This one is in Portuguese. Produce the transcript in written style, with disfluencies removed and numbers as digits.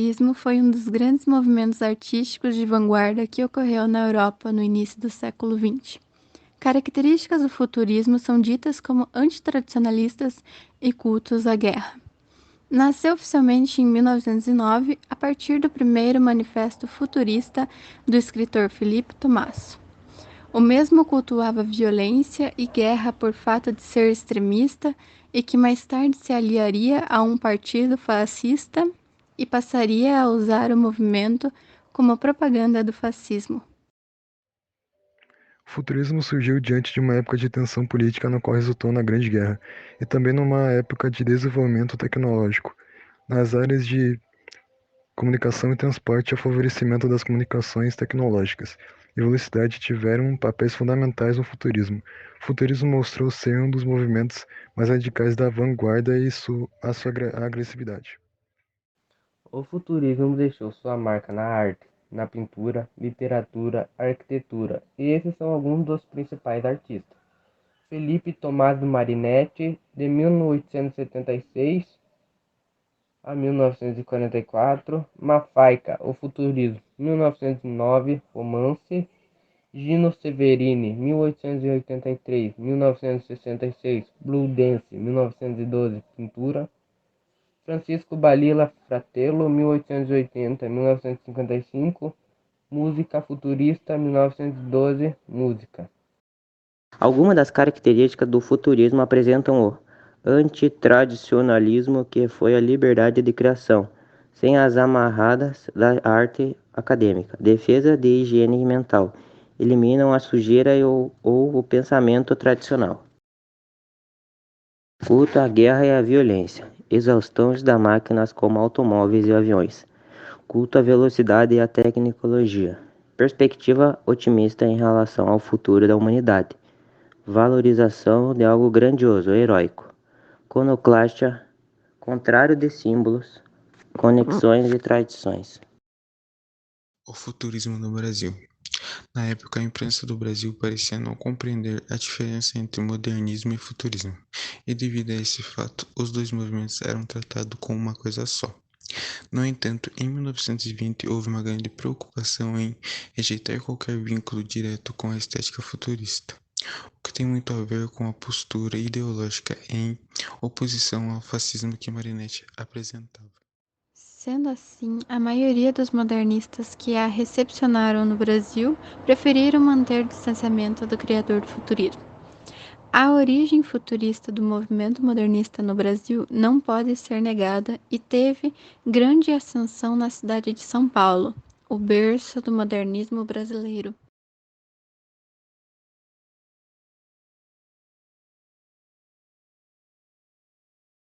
futurismo foi um dos grandes movimentos artísticos de vanguarda que ocorreu na Europa no início do século XX. Características do futurismo são ditas como antitradicionalistas e cultos à guerra. Nasceu oficialmente em 1909, a partir do primeiro manifesto futurista do escritor Philippe Tommaso. O mesmo cultuava violência e guerra por fato de ser extremista e que mais tarde se aliaria a um partido fascista e passaria a usar o movimento como propaganda do fascismo. O futurismo surgiu diante de uma época de tensão política na qual resultou na Grande Guerra, e também numa época de desenvolvimento tecnológico, nas áreas de comunicação e transporte e o favorecimento das comunicações tecnológicas e velocidade tiveram papéis fundamentais no futurismo. O futurismo mostrou ser um dos movimentos mais radicais da vanguarda e a sua agressividade. O futurismo deixou sua marca na arte, na pintura, literatura, arquitetura, e esses são alguns dos principais artistas. Felipe Tommaso Marinetti, de 1876 a 1944, Mafaica, o futurismo, 1909, romance, Gino Severini, 1883-1966, Blue Dance, 1912, pintura, Francisco Balila Fratello, 1880-1955, música futurista, 1912, música. Algumas das características do futurismo apresentam o antitradicionalismo, que foi a liberdade de criação, sem as amarradas da arte acadêmica, defesa de higiene mental, eliminam a sujeira ou o pensamento tradicional. Culto à guerra e à violência, exaustão das máquinas como automóveis e aviões, culto à velocidade e à tecnologia, perspectiva otimista em relação ao futuro da humanidade, valorização de algo grandioso, heróico, conoclastia, contrário de símbolos, conexões e tradições. O futurismo no Brasil. Na época, a imprensa do Brasil parecia não compreender a diferença entre modernismo e futurismo, e devido a esse fato, os dois movimentos eram tratados como uma coisa só. No entanto, em 1920 houve uma grande preocupação em rejeitar qualquer vínculo direto com a estética futurista, o que tem muito a ver com a postura ideológica em oposição ao fascismo que Marinetti apresentava. Sendo assim, a maioria dos modernistas que a recepcionaram no Brasil preferiram manter o distanciamento do criador do futurismo. A origem futurista do movimento modernista no Brasil não pode ser negada e teve grande ascensão na cidade de São Paulo, o berço do modernismo brasileiro.